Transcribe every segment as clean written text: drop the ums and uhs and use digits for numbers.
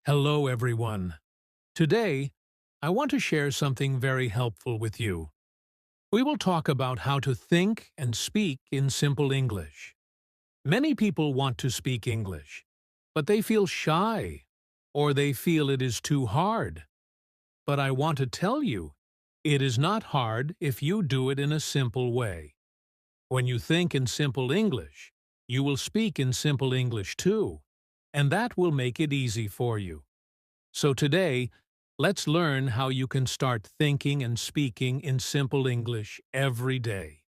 Hello, everyone. Today, I want to share something very helpful with you. We will talk about how to think and speak in simple English. Many people want to speak English, but they feel shy or they feel it is too hard. But I want to tell you, it is not hard if you do it in a simple way. When you think in simple English, you will speak in simple English too, and that will make it easy for you. So today, let's learn how you can start thinking and speaking in simple English every day.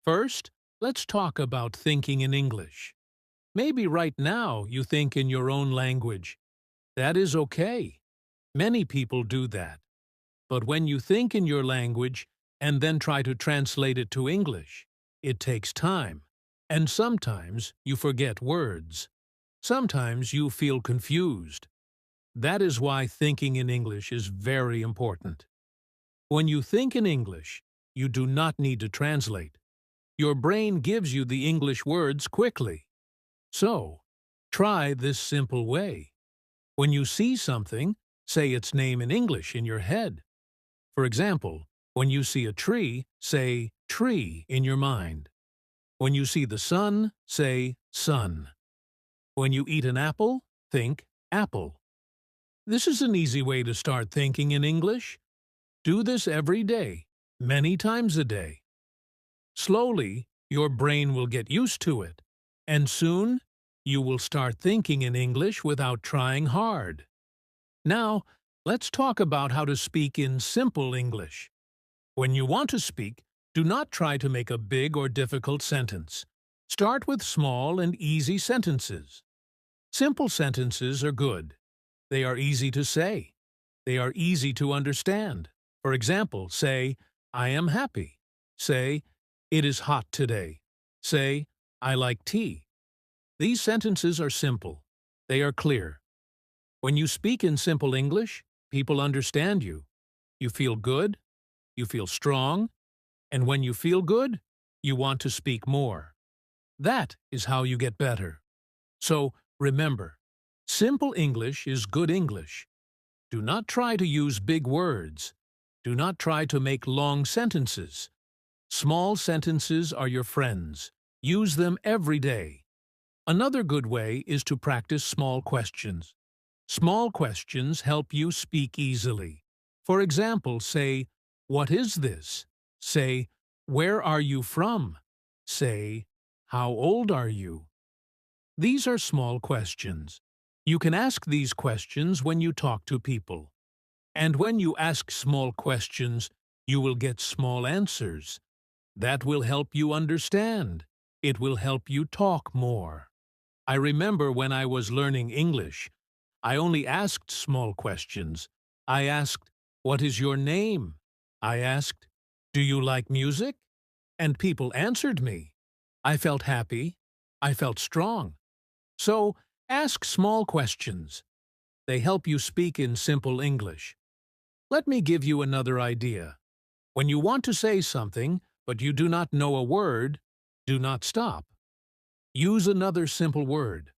First, let's talk about thinking in English. Maybe right now you think in your own language. That is okay. Many people do that. But when you think in your language and then try to translate it to English, it takes time. And sometimes you forget words. Sometimes you feel confused. That is why thinking in English is very important. When you think in English, you do not need to translate. Your brain gives you the English words quickly. So, try this simple way. When you see something, say its name in English in your head. For example, when you see a tree, say tree in your mind. When you see the sun, say sun. When you eat an apple, think apple. This is an easy way to start thinking in English. Do this every day, many times a day. Slowly, your brain will get used to it, and soon you will start thinking in English without trying hard. Now, let's talk about how to speak in simple English. When you want to speak, do not try to make a big or difficult sentence. Start with small and easy sentences. Simple sentences are good. They are easy to say. They are easy to understand. For example, say, I am happy. Say, it is hot today. Say, I like tea. These sentences are simple. They are clear. When you speak in simple English, people understand you. You feel good, you feel strong, and when you feel good, you want to speak more. That is how you get better. So, remember, simple English is good English. Do not try to use big words. Do not try to make long sentences. Small sentences are your friends. Use them every day. Another good way is to practice small questions. Small questions help you speak easily. For example, say, what is this? Say, where are you from? Say, how old are you? These are small questions. You can ask these questions when you talk to people. And when you ask small questions, you will get small answers. That will help you understand. It will help you talk more. I remember when I was learning English, I only asked small questions. I asked, what is your name? I asked, do you like music? And people answered me. I felt happy. I felt strong. So, ask small questions. They help you speak in simple English. Let me give you another idea. When you want to say something, but you do not know a word, do not stop. Use another simple word.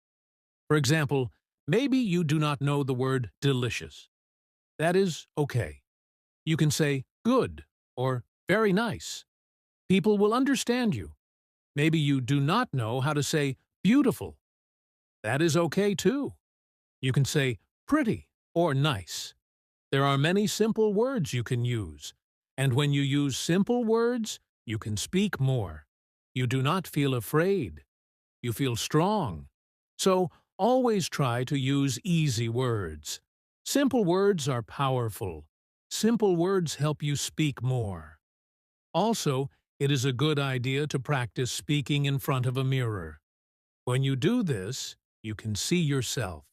For example, maybe you do not know the word delicious. That is okay. You can say good or very nice. People will understand you. Maybe you do not know how to say beautiful. That is okay too. You can say pretty or nice. There are many simple words you can use, and when you use simple words, you can speak more. You do not feel afraid. You feel strong. So, always try to use easy words. Simple words are powerful. Simple words help you speak more. Also, it is a good idea to practice speaking in front of a mirror. When you do this, you can see yourself.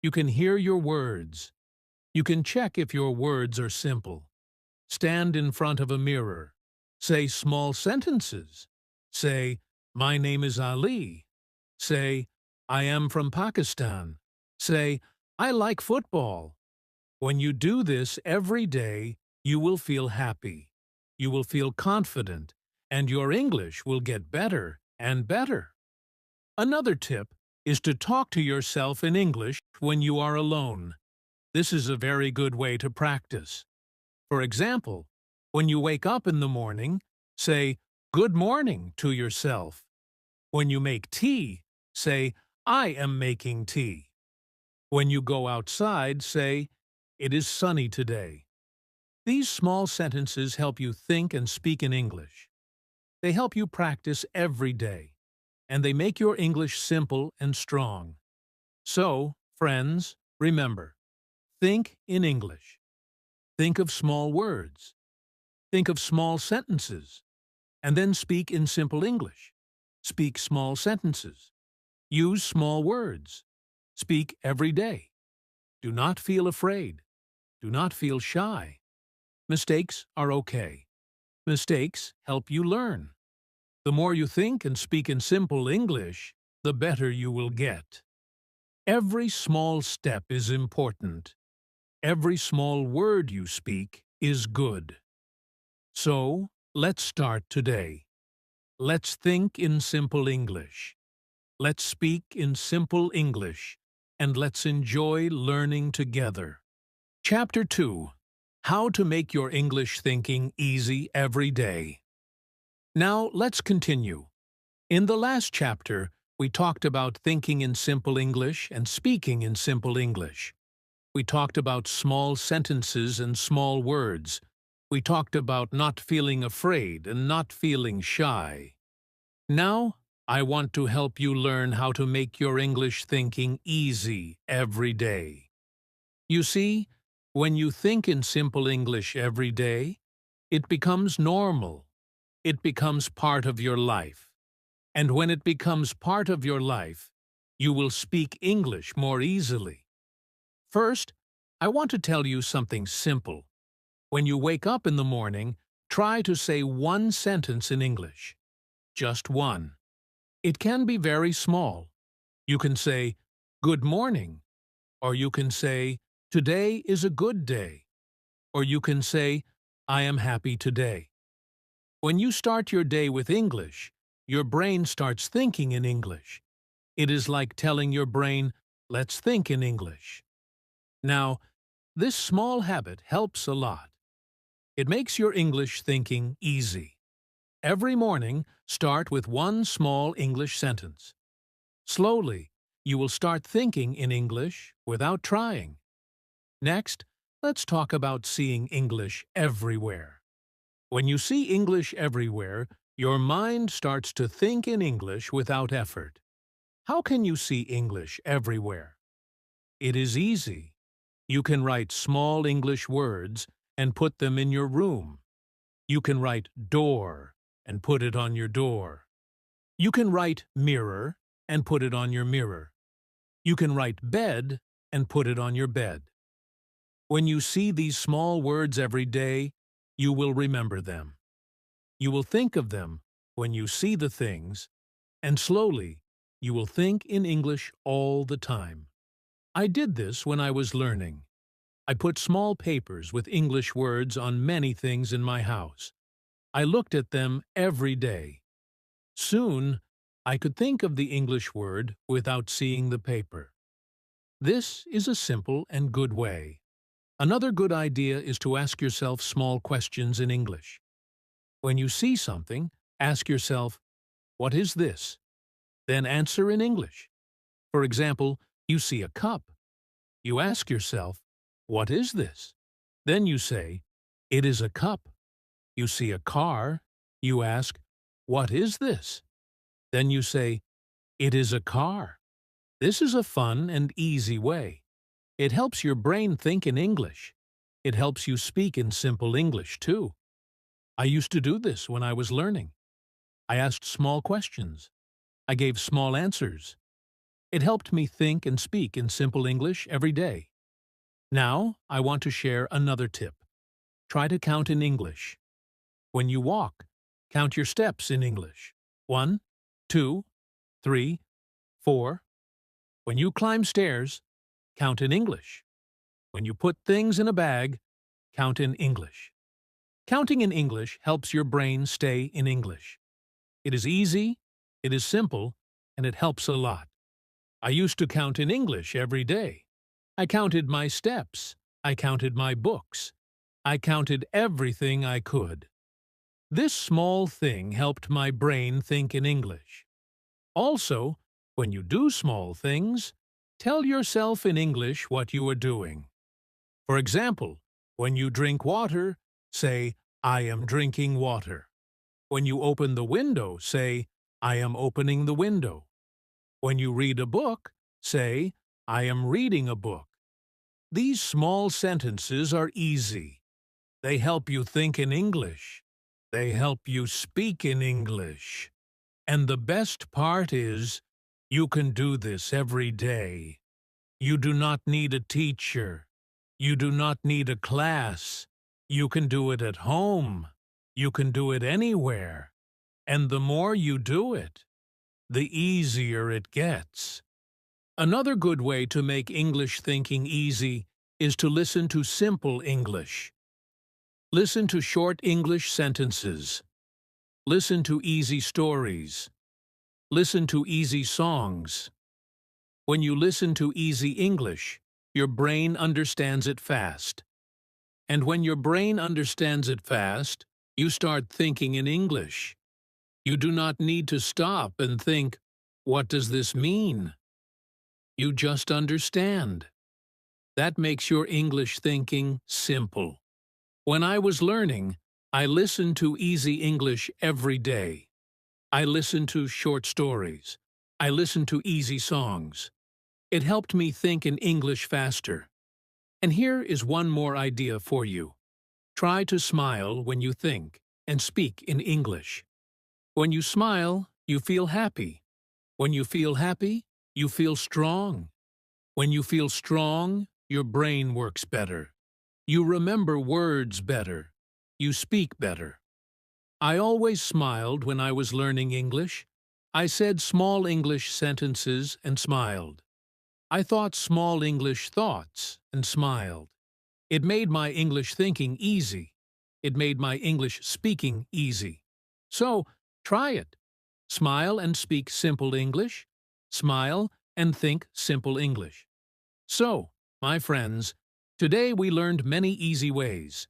You can hear your words. You can check if your words are simple. Stand in front of a mirror. Say small sentences. Say, my name is Ali. Say, I am from Pakistan. Say, I like football. When you do this every day, you will feel happy. You will feel confident, and your English will get better and better. Another tip, is to talk to yourself in English when you are alone. This is a very good way to practice. For example, when you wake up in the morning, say, "Good morning" to yourself. When you make tea, say, "I am making tea." When you go outside, say, "It is sunny today." These small sentences help you think and speak in English. They help you practice every day, and they make your English simple and strong. So, friends, remember, think in English. Think of small words. Think of small sentences. And then speak in simple English. Speak small sentences. Use small words. Speak every day. Do not feel afraid. Do not feel shy. Mistakes are okay. Mistakes help you learn. The more you think and speak in simple English, the better you will get. Every small step is important. Every small word you speak is good. So, let's start today. Let's think in simple English. Let's speak in simple English, and let's enjoy learning together. Chapter 2. How to make your English thinking easy every day. Now, let's continue. In the last chapter, we talked about thinking in simple English and speaking in simple English. We talked about small sentences and small words. We talked about not feeling afraid and not feeling shy. Now, I want to help you learn how to make your English thinking easy every day. You see, when you think in simple English every day, it becomes normal. It becomes part of your life. And when it becomes part of your life, you will speak English more easily. First, I want to tell you something simple. When you wake up in the morning, try to say one sentence in English. Just one. It can be very small. You can say, "Good morning," or you can say, "Today is a good day," or you can say, "I am happy today." When you start your day with English, your brain starts thinking in English. It is like telling your brain, "Let's think in English." Now, this small habit helps a lot. It makes your English thinking easy. Every morning, start with one small English sentence. Slowly, you will start thinking in English without trying. Next, let's talk about seeing English everywhere. When you see English everywhere, your mind starts to think in English without effort. How can you see English everywhere? It is easy. You can write small English words and put them in your room. You can write door and put it on your door. You can write mirror and put it on your mirror. You can write bed and put it on your bed. When you see these small words every day, you will remember them. You will think of them when you see the things, and slowly, you will think in English all the time. I did this when I was learning. I put small papers with English words on many things in my house. I looked at them every day. Soon, I could think of the English word without seeing the paper. This is a simple and good way. Another good idea is to ask yourself small questions in English. When you see something, ask yourself, "What is this?" Then answer in English. For example, you see a cup. You ask yourself, "What is this?" Then you say, "It is a cup." You see a car. You ask, "What is this?" Then you say, "It is a car." This is a fun and easy way. It helps your brain think in English. It helps you speak in simple English, too. I used to do this when I was learning. I asked small questions. I gave small answers. It helped me think and speak in simple English every day. Now, I want to share another tip. Try to count in English. When you walk, count your steps in English. 1, 2, 3, 4. When you climb stairs, count in English. When you put things in a bag, count in English. Counting in English helps your brain stay in English. It is easy, it is simple, and it helps a lot. I used to count in English every day. I counted my steps. I counted my books. I counted everything I could. This small thing helped my brain think in English. Also, when you do small things, tell yourself in English what you are doing. For example, when you drink water, say, I am drinking water. When you open the window, say, I am opening the window. When you read a book, say, I am reading a book. These small sentences are easy. They help you think in English. They help you speak in English. And the best part is, you can do this every day. You do not need a teacher. You do not need a class. You can do it at home. You can do it anywhere. And the more you do it, the easier it gets. Another good way to make English thinking easy is to listen to simple English. Listen to short English sentences. Listen to easy stories. Listen to easy songs. When you listen to easy English, your brain understands it fast. And when your brain understands it fast, you start thinking in English. You do not need to stop and think, what does this mean? You just understand. That makes your English thinking simple. When I was learning, I listened to easy English every day. I listened to short stories. I listened to easy songs. It helped me think in English faster. And here is one more idea for you. Try to smile when you think and speak in English. When you smile, you feel happy. When you feel happy, you feel strong. When you feel strong, your brain works better. You remember words better. You speak better. I always smiled when I was learning English. I said small English sentences and smiled. I thought small English thoughts and smiled. It made my English thinking easy. It made my English speaking easy. So, try it. Smile and speak simple English. Smile and think simple English. So, my friends, today we learned many easy ways.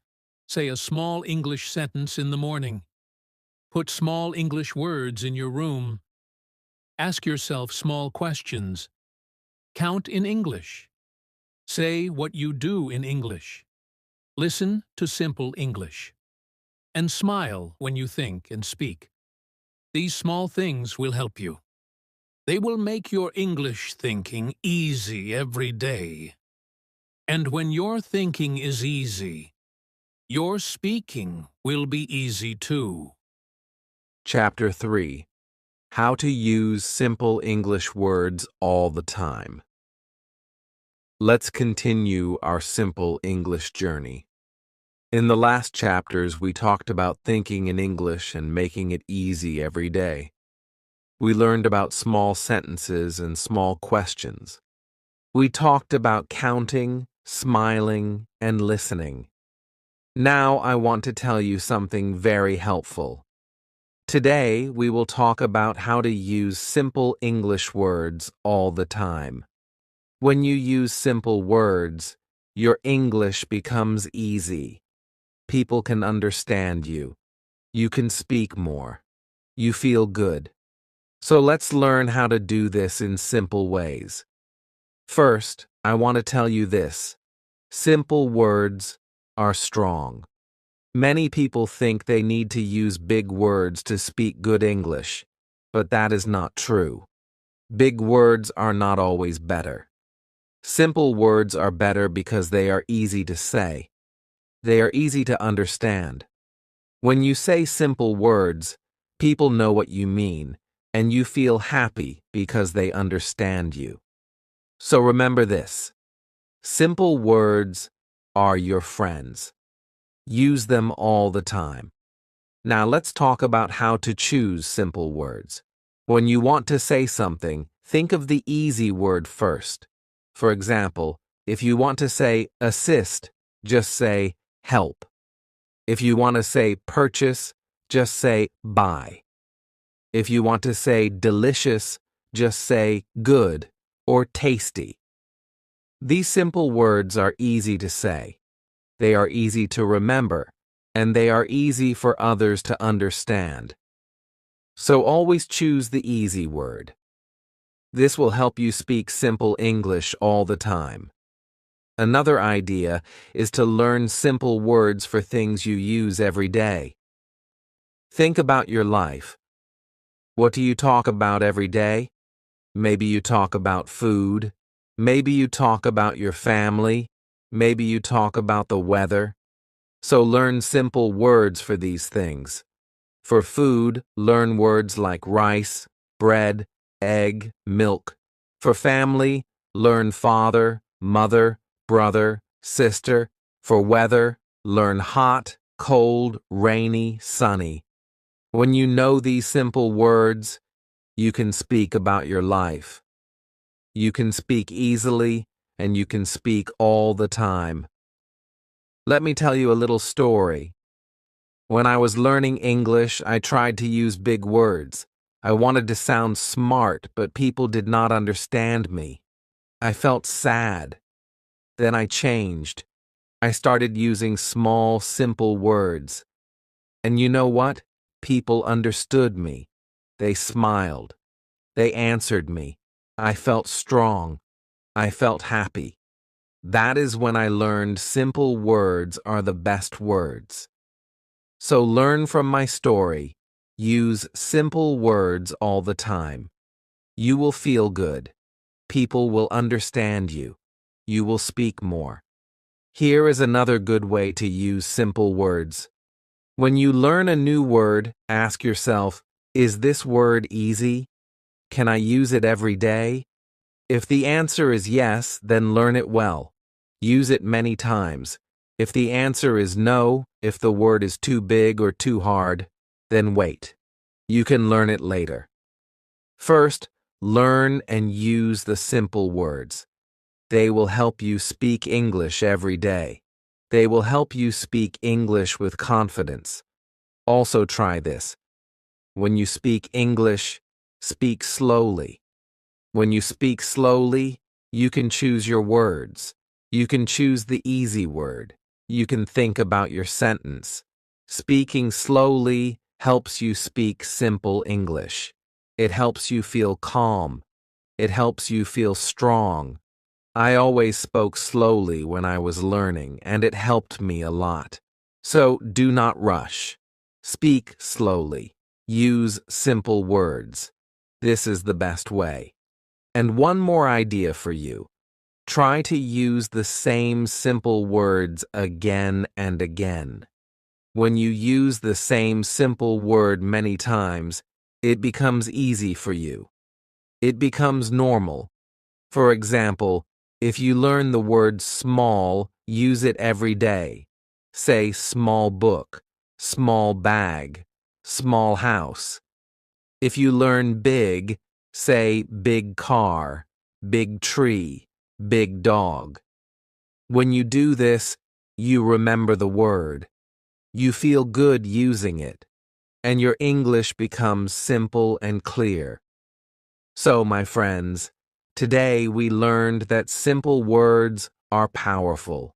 Say a small English sentence in the morning. Put small English words in your room. Ask yourself small questions. Count in English. Say what you do in English. Listen to simple English. And smile when you think and speak. These small things will help you. They will make your English thinking easy every day. And when your thinking is easy, your speaking will be easy too. Chapter 3. How to use simple English words all the time. Let's continue our simple English journey. In the last chapters, we talked about thinking in English and making it easy every day. We learned about small sentences and small questions. We talked about counting, smiling, and listening. Now I want to tell you something very helpful. Today, we will talk about how to use simple English words all the time. When you use simple words, your English becomes easy. People can understand you. You can speak more. You feel good. So let's learn how to do this in simple ways. First, I want to tell you this. Simple words are strong. Many people think they need to use big words to speak good English, but that is not true. Big words are not always better. Simple words are better because they are easy to say. They are easy to understand. When you say simple words, people know what you mean, and you feel happy because they understand you. So remember this. Simple words are your friends. Use them all the time. Now let's talk about how to choose simple words. When you want to say something, think of the easy word first. For example, if you want to say assist, just say help. If you want to say purchase, just say buy. If you want to say delicious, just say good or tasty. These simple words are easy to say. They are easy to remember, and they are easy for others to understand. So always choose the easy word. This will help you speak simple English all the time. Another idea is to learn simple words for things you use every day. Think about your life. What do you talk about every day? Maybe you talk about food. Maybe you talk about your family. Maybe you talk about the weather. So learn simple words for these things. For food, learn words like rice, bread, egg, milk. For family, learn father, mother, brother, sister. For weather, learn hot, cold, rainy, sunny. When you know these simple words, you can speak about your life. You can speak easily, and you can speak all the time. Let me tell you a little story. When I was learning English, I tried to use big words. I wanted to sound smart, but people did not understand me. I felt sad. Then I changed. I started using small, simple words. And you know what? People understood me. They smiled. They answered me. I felt strong. I felt happy. That is when I learned simple words are the best words. So learn from my story. Use simple words all the time. You will feel good. People will understand you. You will speak more. Here is another good way to use simple words. When you learn a new word, ask yourself, is this word easy? Can I use it every day? If the answer is yes, then learn it well. Use it many times. If the answer is no, if the word is too big or too hard, then wait. You can learn it later. First, learn and use the simple words. They will help you speak English every day. They will help you speak English with confidence. Also try this. When you speak English, speak slowly. When you speak slowly, you can choose your words. You can choose the easy word. You can think about your sentence. Speaking slowly helps you speak simple English. It helps you feel calm. It helps you feel strong. I always spoke slowly when I was learning, and it helped me a lot. So do not rush. Speak slowly. Use simple words. This is the best way. And one more idea for you. Try to use the same simple words again and again. When you use the same simple word many times, it becomes easy for you. It becomes normal. For example, if you learn the word small, use it every day. Say small book, small bag, small house. If you learn big, say big car, big tree, big dog. When you do this, you remember the word. You feel good using it, and your English becomes simple and clear. So, my friends, today we learned that simple words are powerful.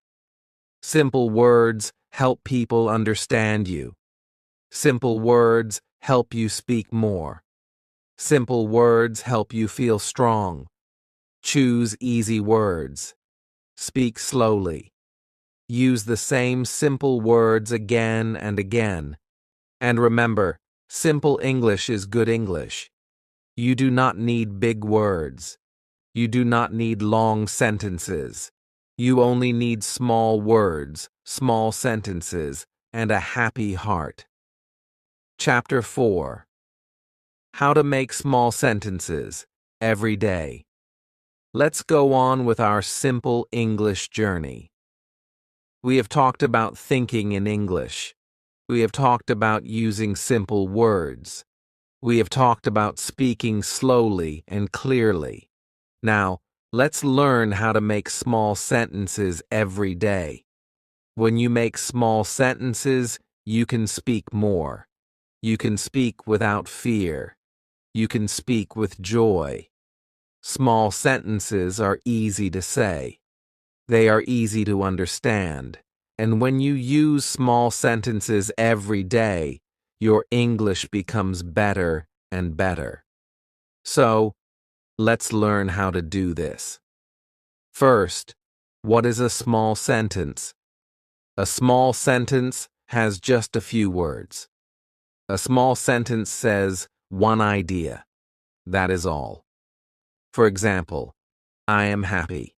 Simple words help people understand you. Simple words help you speak more. Simple words help you feel strong. Choose easy words. Speak slowly. Use the same simple words again and again. And remember, simple English is good English. You do not need big words. You do not need long sentences. You only need small words, small sentences, and a happy heart. Chapter 4. How to make small sentences every day. Let's go on with our simple English journey. We have talked about thinking in English. We have talked about using simple words. We have talked about speaking slowly and clearly. Now, let's learn how to make small sentences every day. When you make small sentences, you can speak more. You can speak without fear. You can speak with joy. Small sentences are easy to say. They are easy to understand. And when you use small sentences every day, your English becomes better and better. So, let's learn how to do this. First, what is a small sentence? A small sentence has just a few words. A small sentence says one idea. That is all. For example, I am happy.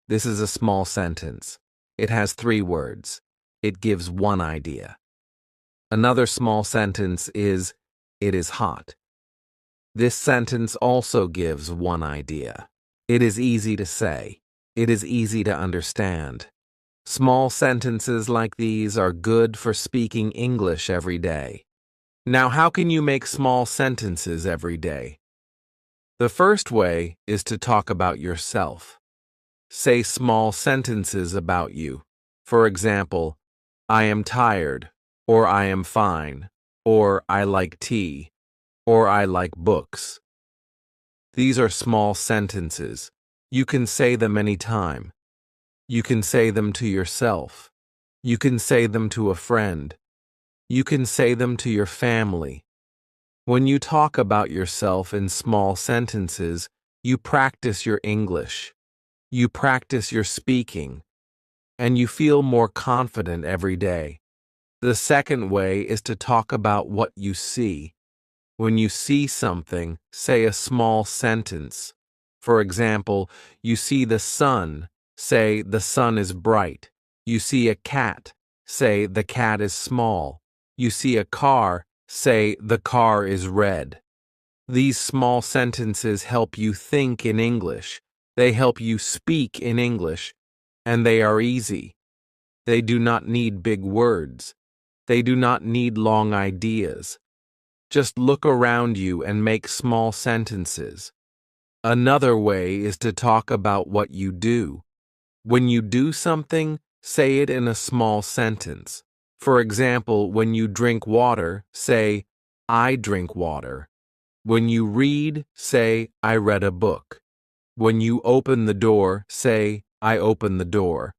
This is a small sentence. It has 3 words. It gives one idea. Another small sentence is, it is hot. This sentence also gives one idea. It is easy to say. It is easy to understand. Small sentences like these are good for speaking English every day. Now, how can you make small sentences every day? The first way is to talk about yourself. Say small sentences about you. For example, I am tired, or I am fine, or I like tea, or I like books. These are small sentences. You can say them anytime. You can say them to yourself. You can say them to a friend. You can say them to your family. When you talk about yourself in small sentences, you practice your English. You practice your speaking, and you feel more confident every day. The second way is to talk about what you see. When you see something, say a small sentence. For example, you see the sun, say the sun is bright. You see a cat, say the cat is small. You see a car, say the car is red. These small sentences help you think in English. They help you speak in English, and they are easy. They do not need big words. They do not need long ideas. Just look around you and make small sentences. Another way is to talk about what you do. When you do something, say it in a small sentence. For example, when you drink water, say, I drink water. When you read, say, I read a book. When you open the door, say, I open the door.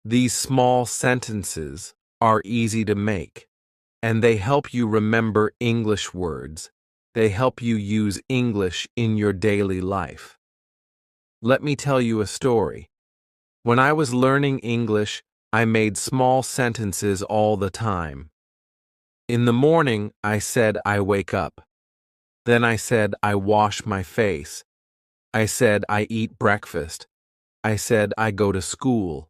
These small sentences are easy to make, and they help you remember English words. They help you use English in your daily life. Let me tell you a story. When I was learning English, I made small sentences all the time. In the morning, I said I wake up. Then I said I wash my face. I said I eat breakfast. I said I go to school.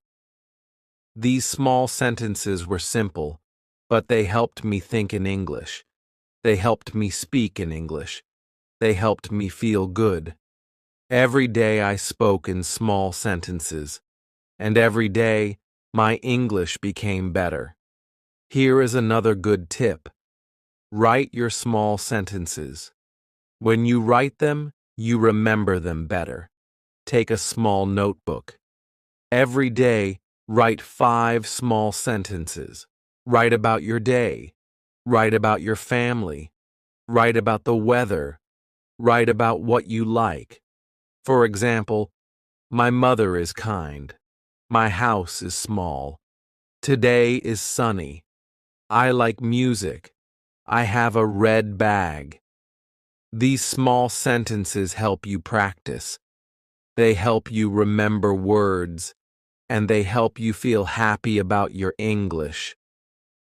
These small sentences were simple, but they helped me think in English. They helped me speak in English. They helped me feel good. Every day I spoke in small sentences, and every day my English became better. Here is another good tip. Write your small sentences. When you write them, you remember them better. Take a small notebook. Every day, write 5 small sentences. Write about your day. Write about your family. Write about the weather. Write about what you like. For example, my mother is kind. My house is small. Today is sunny. I like music. I have a red bag. These small sentences help you practice. They help you remember words, and they help you feel happy about your English.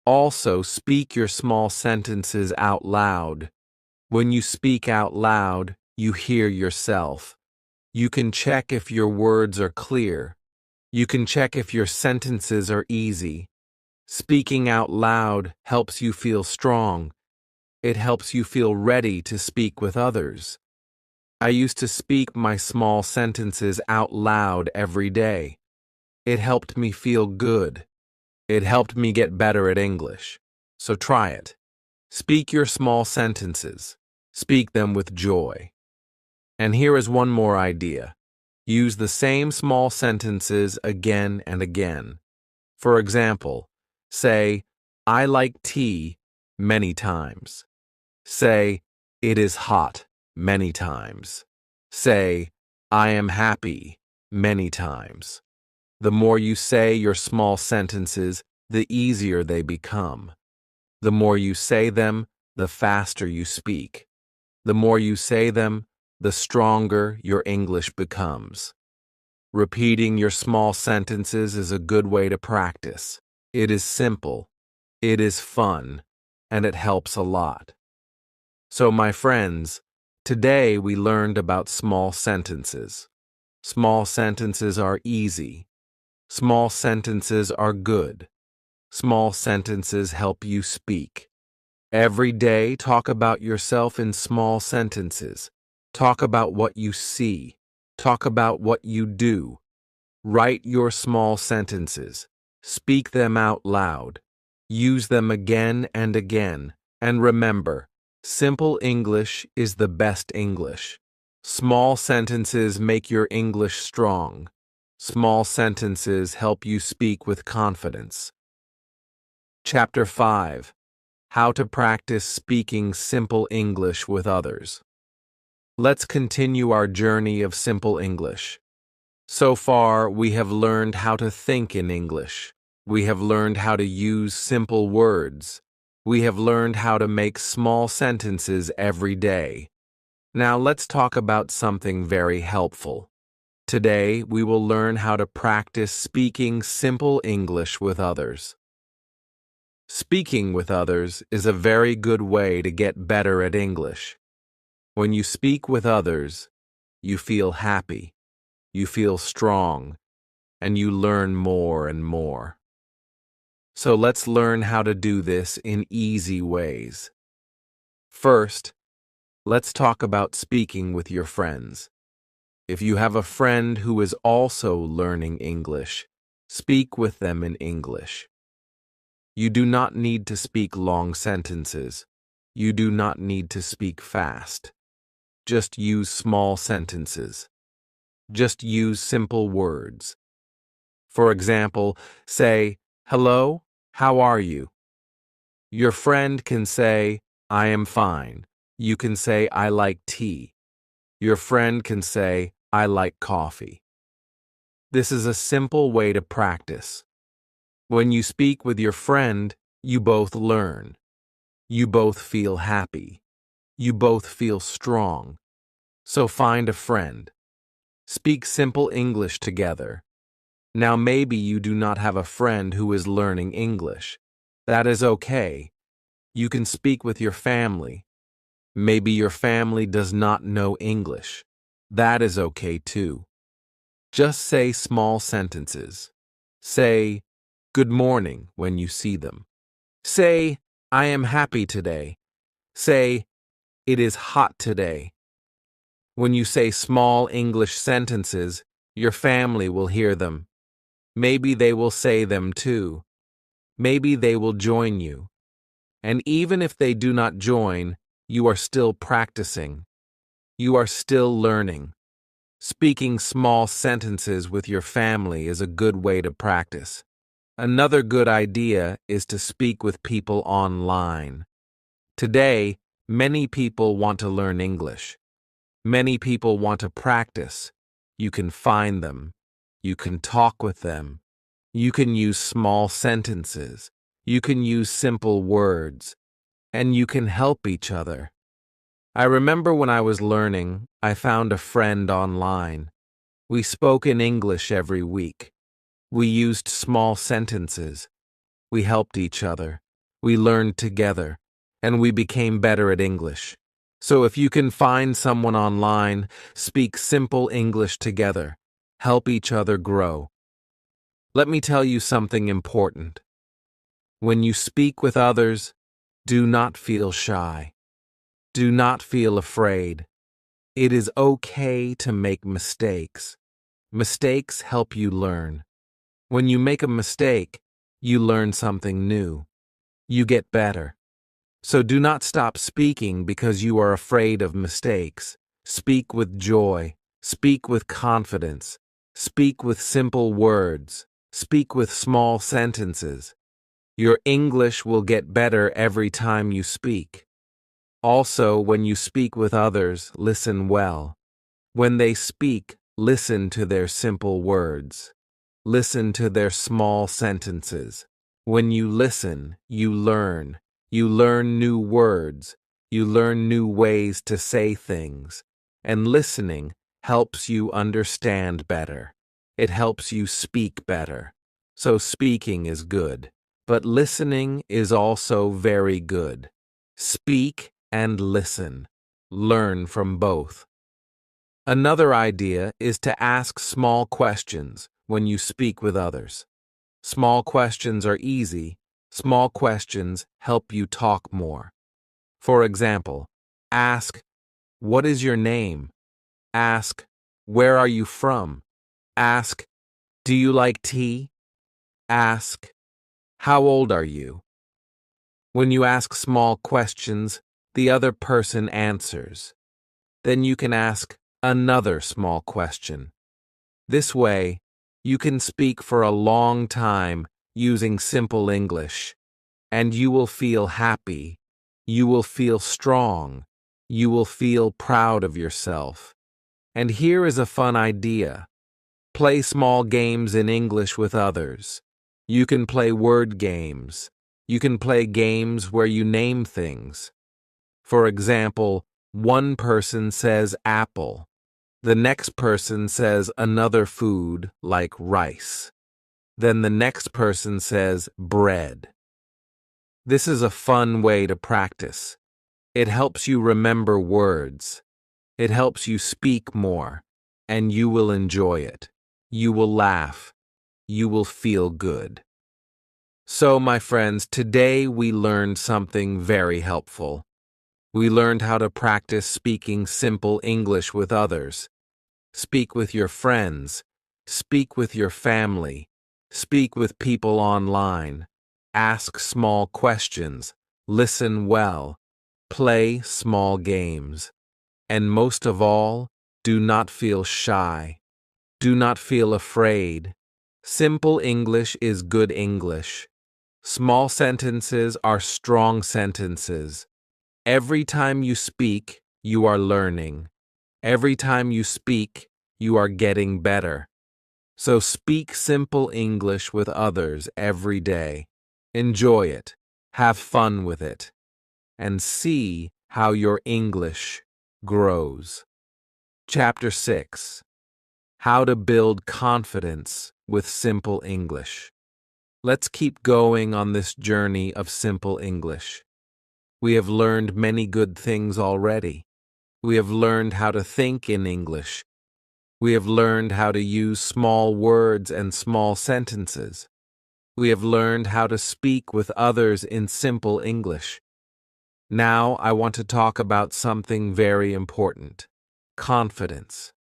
Also, speak your small sentences out loud. When you speak out loud, you hear yourself. You can check if your words are clear. You can check if your sentences are easy. Speaking out loud helps you feel strong. It helps you feel ready to speak with others. I used to speak my small sentences out loud every day. It helped me feel good. It helped me get better at English. So try it. Speak your small sentences. Speak them with joy. And here is one more idea. Use the same small sentences again and again. For example, say, I like tea many times. Say, it is hot many times. Say, I am happy many times. The more you say your small sentences, the easier they become. The more you say them, the faster you speak. The more you say them, the stronger your English becomes. Repeating your small sentences is a good way to practice. It is simple, it is fun, and it helps a lot. So, my friends, today we learned about small sentences. Small sentences are easy. Small sentences are good. Small sentences help you speak. Every day, talk about yourself in small sentences. Talk about what you see. Talk about what you do. Write your small sentences. Speak them out loud. Use them again and again. And remember, simple English is the best English. Small sentences make your English strong. Small sentences help you speak with confidence. Chapter 5. How to practice speaking simple English with others. Let's continue our journey of simple English. So far, we have learned how to think in English. We have learned how to use simple words. We have learned how to make small sentences every day. Now let's talk about something very helpful. Today, we will learn how to practice speaking simple English with others. Speaking with others is a very good way to get better at English. When you speak with others, you feel happy, you feel strong, and you learn more and more. So let's learn how to do this in easy ways. First, let's talk about speaking with your friends. If you have a friend who is also learning English, speak with them in English. You do not need to speak long sentences. You do not need to speak fast. Just use small sentences. Just use simple words. For example, say, "Hello, how are you?" Your friend can say, "I am fine." You can say, "I like tea." Your friend can say, "I like coffee." This is a simple way to practice. When you speak with your friend, you both learn. You both feel happy. You both feel strong. So find a friend. Speak simple English together. Now maybe you do not have a friend who is learning English. That is okay. You can speak with your family. Maybe your family does not know English. That is okay too. Just say small sentences. Say, "Good morning" when you see them. Say, "I am happy today." Say, "It is hot today." When you say small English sentences, your family will hear them. Maybe they will say them too. Maybe they will join you. And even if they do not join, you are still practicing. You are still learning. Speaking small sentences with your family is a good way to practice. Another good idea is to speak with people online. Today, many people want to learn English. Many people want to practice. You can find them. You can talk with them. You can use small sentences. You can use simple words. And you can help each other. I remember when I was learning, I found a friend online. We spoke in English every week. We used small sentences. We helped each other. We learned together. And we became better at English. So if you can find someone online, speak simple English together. Help each other grow. Let me tell you something important. When you speak with others, do not feel shy. Do not feel afraid. It is okay to make mistakes. Mistakes help you learn. When you make a mistake, you learn something new. You get better. So do not stop speaking because you are afraid of mistakes. Speak with joy. Speak with confidence. Speak with simple words. Speak with small sentences. Your English will get better every time you speak. Also, when you speak with others, listen well. When they speak, listen to their simple words. Listen to their small sentences. When you listen, you learn. You learn new words. You learn new ways to say things. And listening helps you understand better. It helps you speak better. So speaking is good. But listening is also very good. Speak and listen. Learn from both. Another idea is to ask small questions when you speak with others. Small questions are easy. Small questions help you talk more. For example, ask, "What is your name?" Ask, "Where are you from?" Ask, "Do you like tea?" Ask, "How old are you?" When you ask small questions, the other person answers. Then you can ask another small question. This way, you can speak for a long time using simple English, and you will feel happy, you will feel strong, you will feel proud of yourself. And here is a fun idea. Play small games in English with others. You can play word games. You can play games where you name things. For example, one person says apple. The next person says another food like rice. Then the next person says bread. This is a fun way to practice. It helps you remember words. It helps you speak more, and you will enjoy it. You will laugh. You will feel good. So, my friends, today we learned something very helpful. We learned how to practice speaking simple English with others. Speak with your friends. Speak with your family. Speak with people online. Ask small questions. Listen well. Play small games. And most of all, do not feel shy. Do not feel afraid. Simple English is good English. Small sentences are strong sentences. Every time you speak, you are learning. Every time you speak, you are getting better. So speak simple English with others every day. Enjoy it. Have fun with it. And see how your English grows. Chapter 6. How to build confidence with simple English. Let's keep going on this journey of simple English. We have learned many good things already. We have learned how to think in English. We have learned how to use small words and small sentences. We have learned how to speak with others in simple English. Now I want to talk about something very important: confidence.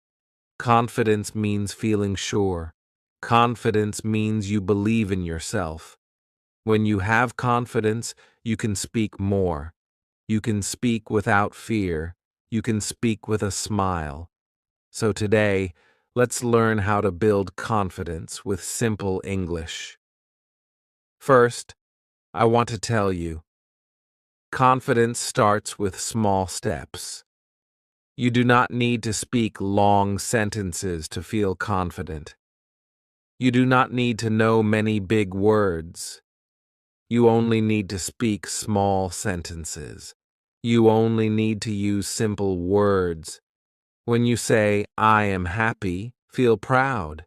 Confidence means feeling sure. Confidence means you believe in yourself. When you have confidence, you can speak more. You can speak without fear. You can speak with a smile. So today, let's learn how to build confidence with simple English. First, I want to tell you, confidence starts with small steps. You do not need to speak long sentences to feel confident. You do not need to know many big words. You only need to speak small sentences. You only need to use simple words. When you say, "I am happy," feel proud.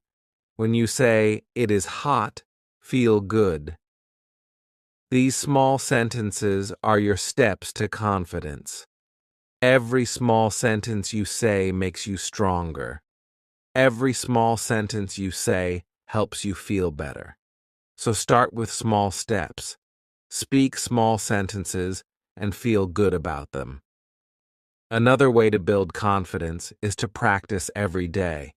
When you say, "It is hot," feel good. These small sentences are your steps to confidence. Every small sentence you say makes you stronger. Every small sentence you say helps you feel better. So start with small steps. Speak small sentences and feel good about them. Another way to build confidence is to practice every day.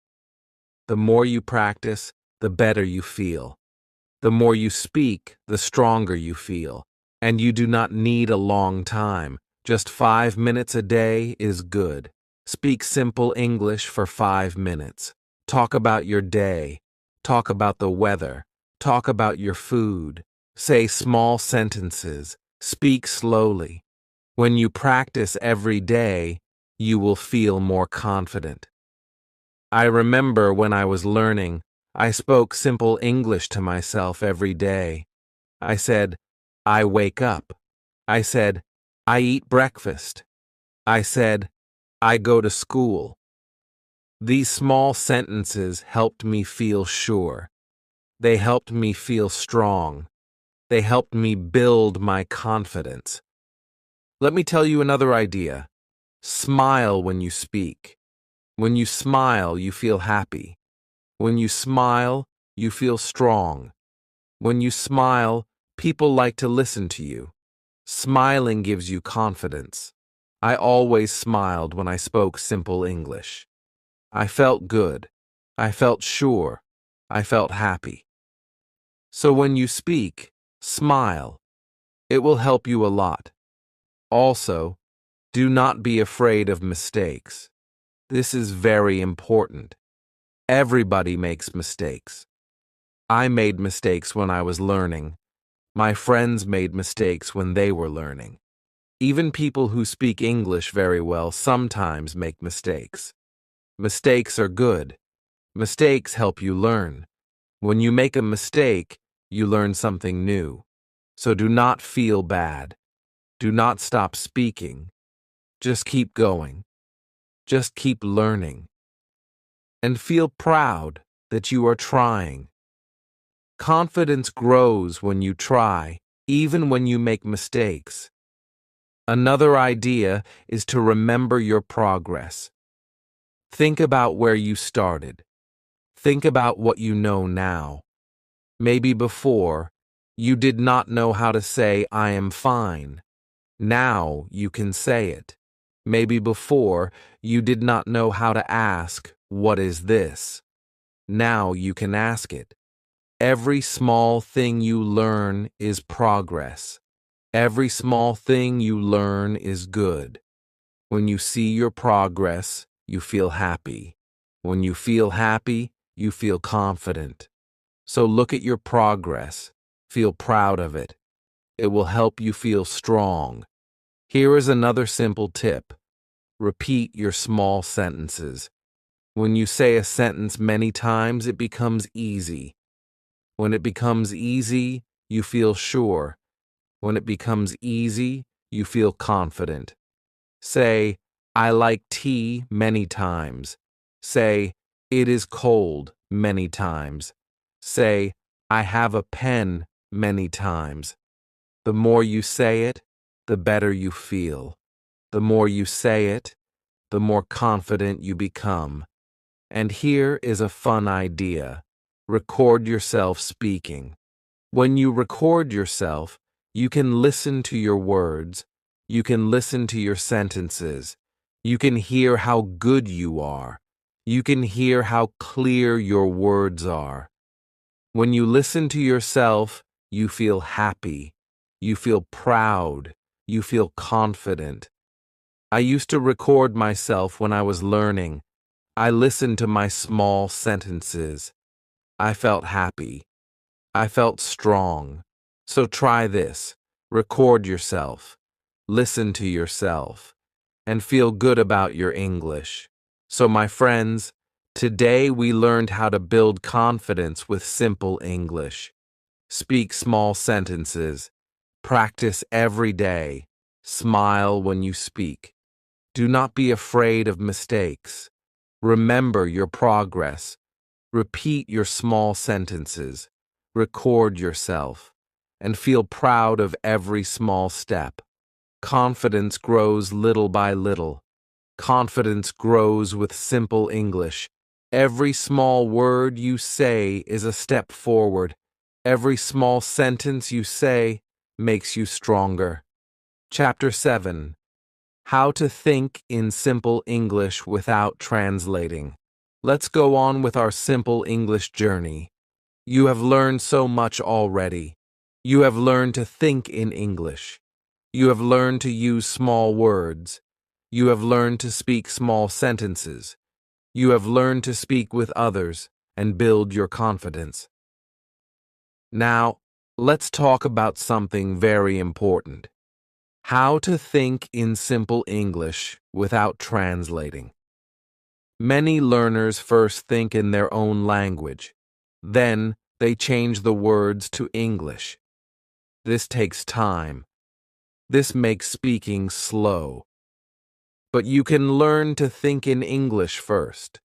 The more you practice, the better you feel. The more you speak, the stronger you feel. And you do not need a long time. Just 5 minutes a day is good. Speak simple English for 5 minutes. Talk about your day. Talk about the weather. Talk about your food. Say small sentences. Speak slowly. When you practice every day, you will feel more confident. I remember when I was learning, I spoke simple English to myself every day. I said, I wake up. I said, I eat breakfast. I said, I go to school. These small sentences helped me feel sure. They helped me feel strong. They helped me build my confidence. Let me tell you another idea. Smile when you speak. When you smile, you feel happy. When you smile, you feel strong. When you smile, people like to listen to you. Smiling gives you confidence. I always smiled when I spoke simple English. I felt good. I felt sure. I felt happy. So when you speak, smile. It will help you a lot. Also, do not be afraid of mistakes. This is very important. Everybody makes mistakes. I made mistakes when I was learning. My friends made mistakes when they were learning. Even people who speak English very well sometimes make mistakes. Mistakes are good. Mistakes help you learn. When you make a mistake, you learn something new. So do not feel bad. Do not stop speaking. Just keep going. Just keep learning. And feel proud that you are trying. Confidence grows when you try, even when you make mistakes. Another idea is to remember your progress. Think about where you started. Think about what you know now. Maybe before, you did not know how to say, I am fine. Now you can say it. Maybe before, you did not know how to ask, what is this? Now you can ask it. Every small thing you learn is progress. Every small thing you learn is good. When you see your progress, you feel happy. When you feel happy, you feel confident. So look at your progress. Feel proud of it. It will help you feel strong. Here is another simple tip. Repeat your small sentences. When you say a sentence many times, it becomes easy. When it becomes easy, you feel sure. When it becomes easy, you feel confident. Say, I like tea many times. Say, it is cold many times. Say, I have a pen many times. The more you say it, the better you feel. The more you say it, the more confident you become. And here is a fun idea. Record yourself speaking. When you record yourself, you can listen to your words. You can listen to your sentences. You can hear how good you are. You can hear how clear your words are. When you listen to yourself, you feel happy. You feel proud. You feel confident. I used to record myself when I was learning. I listened to my small sentences. I felt happy. I felt strong. So try this. Record yourself. Listen to yourself. And feel good about your English. So my friends, today we learned how to build confidence with simple English. Speak small sentences. Practice every day. Smile when you speak. Do not be afraid of mistakes. Remember your progress. Repeat your small sentences. Record yourself. And feel proud of every small step. Confidence grows little by little. Confidence grows with simple English. Every small word you say is a step forward. Every small sentence you say makes you stronger. Chapter 7. How to think in simple English without translating. Let's go on with our simple English journey. You have learned so much already. You have learned to think in English. You have learned to use small words. You have learned to speak small sentences. You have learned to speak with others and build your confidence. Now, let's talk about something very important. How to think in simple English without translating. Many learners first think in their own language. Then they change the words to English. This takes time. This makes speaking slow. But you can learn to think in English first.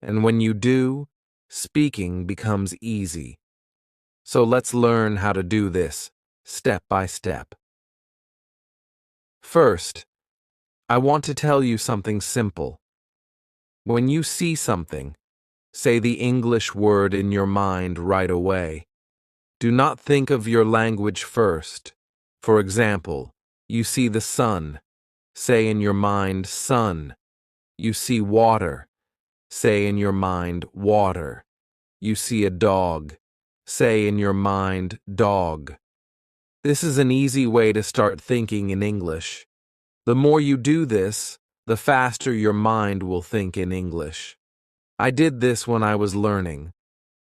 And when you do, speaking becomes easy. So let's learn how to do this, step by step. First, I want to tell you something simple. When you see something, say the English word in your mind right away. Do not think of your language first. For example, you see the sun. Say in your mind, sun. You see water. Say in your mind, water. You see a dog. Say in your mind, dog. This is an easy way to start thinking in English. The more you do this, the faster your mind will think in English. I did this when I was learning.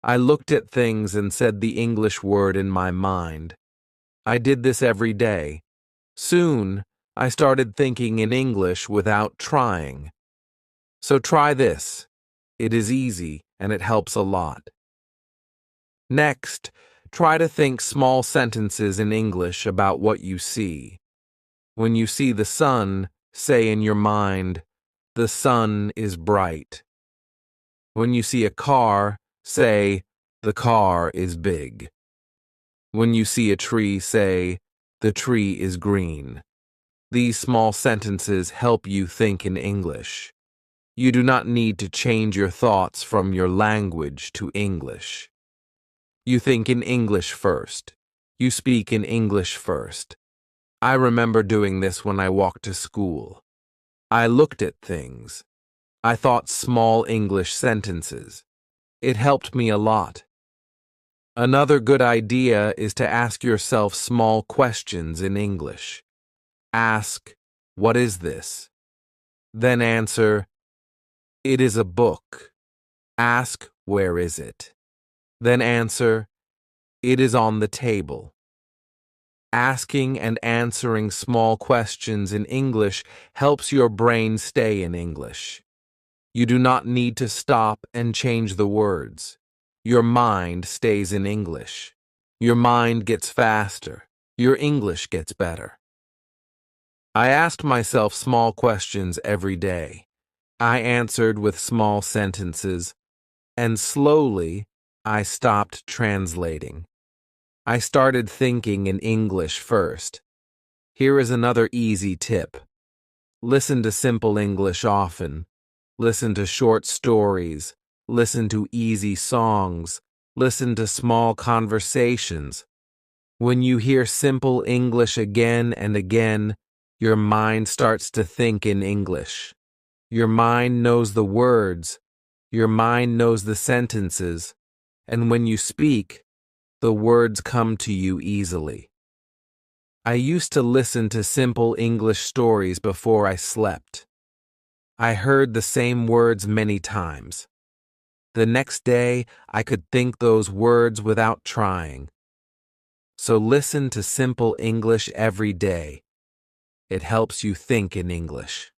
I looked at things and said the English word in my mind. I did this every day. Soon, I started thinking in English without trying. So try this. It is easy and it helps a lot. Next, try to think small sentences in English about what you see. When you see the sun, say in your mind, the sun is bright. When you see a car, say, the car is big. When you see a tree, say, the tree is green. These small sentences help you think in English. You do not need to change your thoughts from your language to English. You think in English first. You speak in English first. I remember doing this when I walked to school. I looked at things. I thought small English sentences. It helped me a lot. Another good idea is to ask yourself small questions in English. Ask, what is this? Then answer, it is a book. Ask, where is it? Then answer, it is on the table. Asking and answering small questions in English helps your brain stay in English. You do not need to stop and change the words. Your mind stays in English. Your mind gets faster. Your English gets better. I asked myself small questions every day. I answered with small sentences, and slowly I stopped translating. I started thinking in English first. Here is another easy tip. Listen to simple English often. Listen to short stories. Listen to easy songs. Listen to small conversations. When you hear simple English again and again, your mind starts to think in English. Your mind knows the words. Your mind knows the sentences. And when you speak, the words come to you easily. I used to listen to simple English stories before I slept. I heard the same words many times. The next day, I could think those words without trying. So listen to simple English every day. It helps you think in English.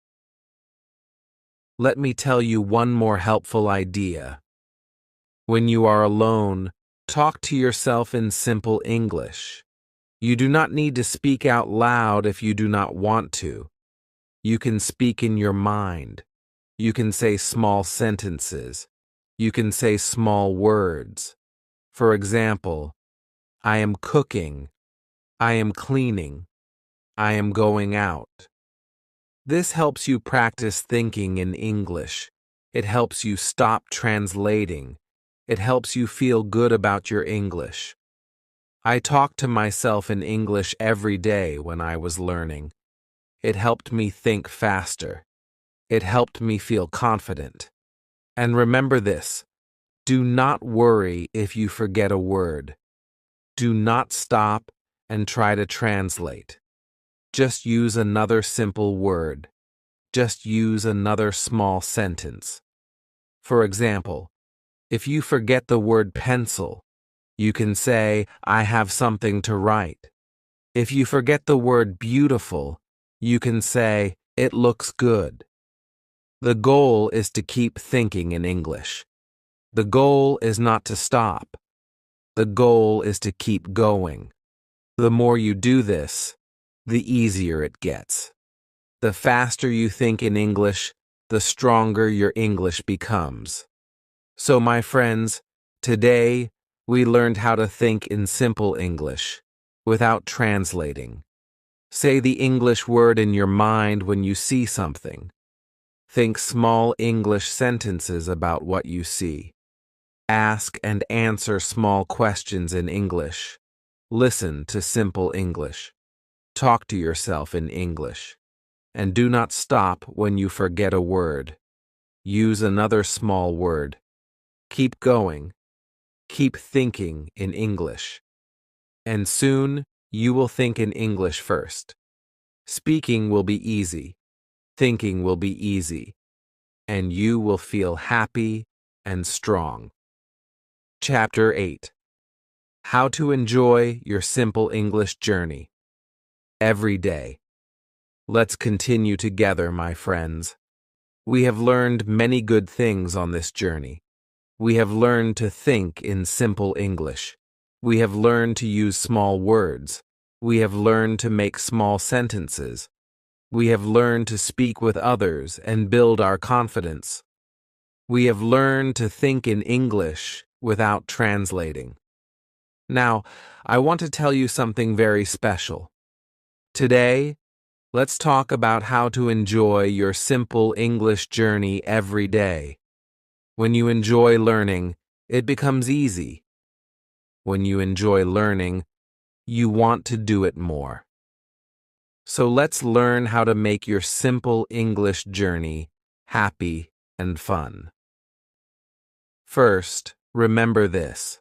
Let me tell you one more helpful idea. When you are alone, talk to yourself in simple English. You do not need to speak out loud if you do not want to. You can speak in your mind. You can say small sentences. You can say small words. For example, I am cooking. I am cleaning. I am going out. This helps you practice thinking in English. It helps you stop translating. It helps you feel good about your English. I talked to myself in English every day when I was learning. It helped me think faster. It helped me feel confident. And remember this, do not worry if you forget a word. Do not stop and try to translate. Just use another simple word. Just use another small sentence. For example, if you forget the word pencil, you can say, I have something to write. If you forget the word beautiful, you can say, it looks good. The goal is to keep thinking in English. The goal is not to stop. The goal is to keep going. The more you do this, the easier it gets. The faster you think in English, the stronger your English becomes. So, my friends, today we learned how to think in simple English without translating. Say the English word in your mind when you see something. Think small English sentences about what you see. Ask and answer small questions in English. Listen to simple English. Talk to yourself in English. And do not stop when you forget a word. Use another small word. Keep going. Keep thinking in English. And soon you will think in English first. Speaking will be easy. Thinking will be easy. And you will feel happy and strong. Chapter 8. How to enjoy your simple English journey. Every day. Let's continue together, my friends. We have learned many good things on this journey. We have learned to think in simple English. We have learned to use small words. We have learned to make small sentences. We have learned to speak with others and build our confidence. We have learned to think in English without translating. Now, I want to tell you something very special. Today, let's talk about how to enjoy your simple English journey every day. When you enjoy learning, it becomes easy. When you enjoy learning, you want to do it more. So let's learn how to make your simple English journey happy and fun. First, remember this.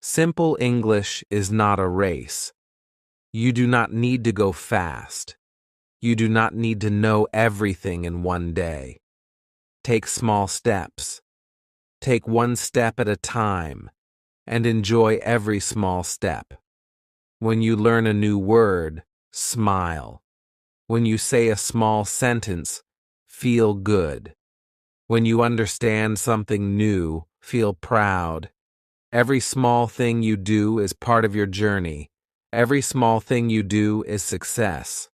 Simple English is not a race. You do not need to go fast. You do not need to know everything in one day. Take small steps. Take one step at a time, and enjoy every small step. When you learn a new word, smile. When you say a small sentence, feel good. When you understand something new, feel proud. Every small thing you do is part of your journey. Every small thing you do is success.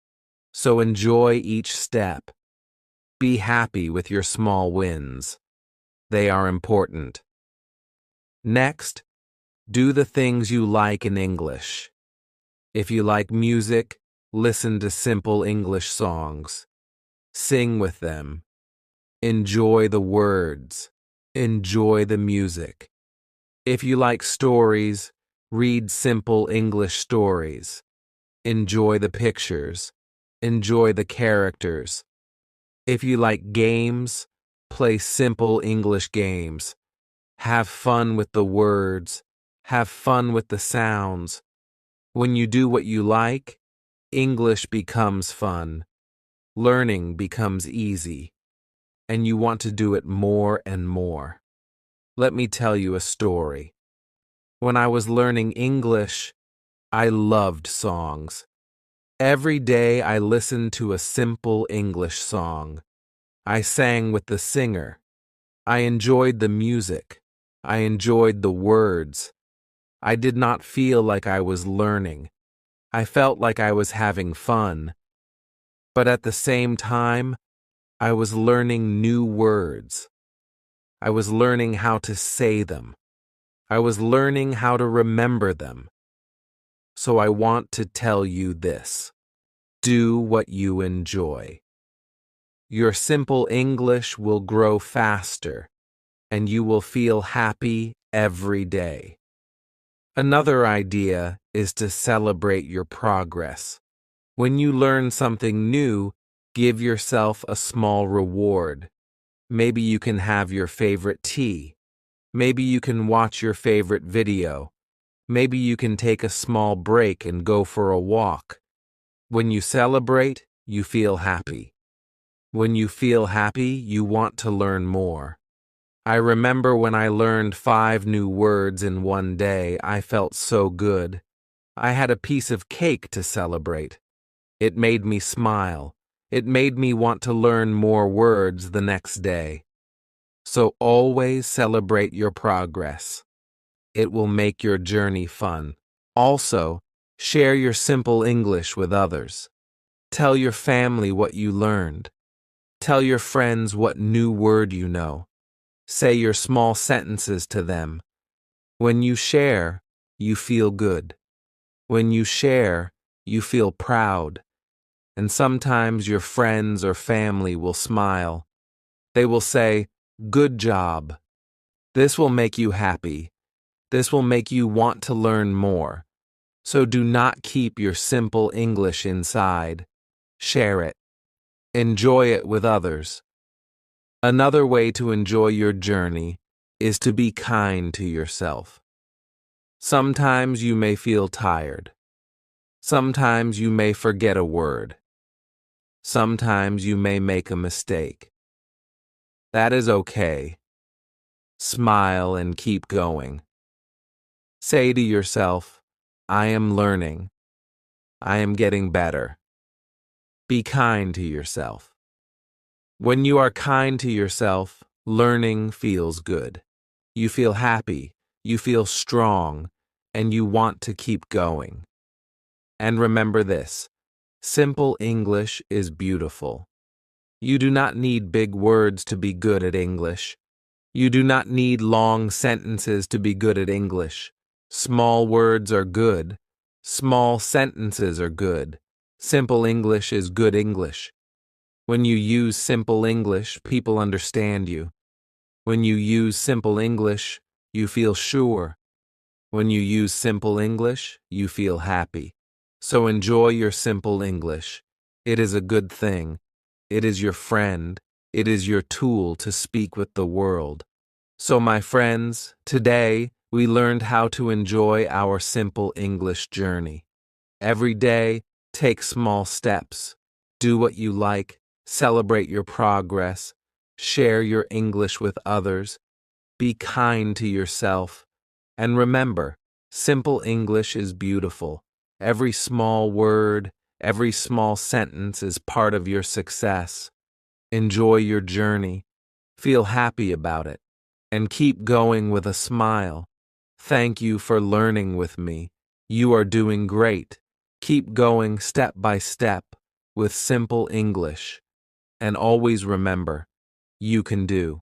So enjoy each step. Be happy with your small wins. They are important. Next, do the things you like in English. If you like music, listen to simple English songs. Sing with them. Enjoy the words. Enjoy the music. If you like stories, read simple English stories. Enjoy the pictures. Enjoy the characters. If you like games, play simple English games. Have fun with the words. Have fun with the sounds. When you do what you like, English becomes fun. Learning becomes easy. And you want to do it more and more. Let me tell you a story. When I was learning English, I loved songs. Every day I listened to a simple English song. I sang with the singer. I enjoyed the music. I enjoyed the words. I did not feel like I was learning. I felt like I was having fun. But at the same time, I was learning new words. I was learning how to say them. I was learning how to remember them. So I want to tell you this. Do what you enjoy. Your simple English will grow faster, and you will feel happy every day. Another idea is to celebrate your progress. When you learn something new, give yourself a small reward. Maybe you can have your favorite tea. Maybe you can watch your favorite video. Maybe you can take a small break and go for a walk. When you celebrate, you feel happy. When you feel happy, you want to learn more. I remember when I learned 5 new words in one day, I felt so good. I had a piece of cake to celebrate. It made me smile. It made me want to learn more words the next day. So always celebrate your progress. It will make your journey fun. Also, share your simple English with others. Tell your family what you learned. Tell your friends what new word you know. Say your small sentences to them. When you share, you feel good. When you share, you feel proud. And sometimes your friends or family will smile. They will say, "Good job." This will make you happy. This will make you want to learn more. So do not keep your simple English inside. Share it. Enjoy it with others. Another way to enjoy your journey is to be kind to yourself. Sometimes you may feel tired. Sometimes you may forget a word. Sometimes you may make a mistake. That is okay. Smile and keep going. Say to yourself, "I am learning. I am getting better." Be kind to yourself. When you are kind to yourself, learning feels good. You feel happy, you feel strong, and you want to keep going. And remember this: simple English is beautiful. You do not need big words to be good at English. You do not need long sentences to be good at English. Small words are good. Small sentences are good. Simple English is good English. When you use simple English, people understand you. When you use simple English, you feel sure. When you use simple English, you feel happy. So enjoy your simple English. It is a good thing. It is your friend. It is your tool to speak with the world. So, my friends, today we learned how to enjoy our simple English journey. Every day, take small steps. Do what you like. Celebrate your progress. Share your English with others. Be kind to yourself. And remember, simple English is beautiful. Every small word, every small sentence is part of your success. Enjoy your journey. Feel happy about it. And keep going with a smile. Thank you for learning with me. You are doing great. Keep going step by step with simple English. And always remember, you can do.